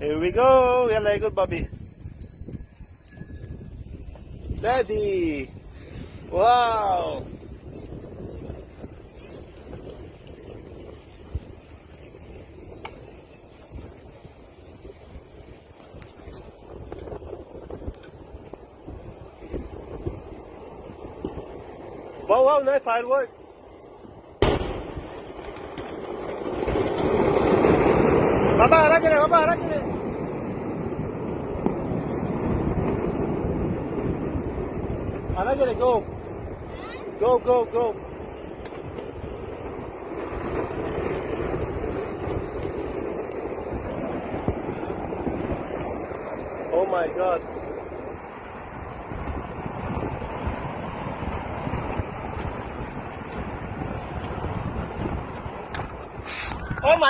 Here we go. Yalla, good Bobby. Daddy. Wow. Wow, wow, nice firework. Baba, harap ka na, Baba, harap ka na. Harap ka na, go. Go, go, go. Oh my God. Oh my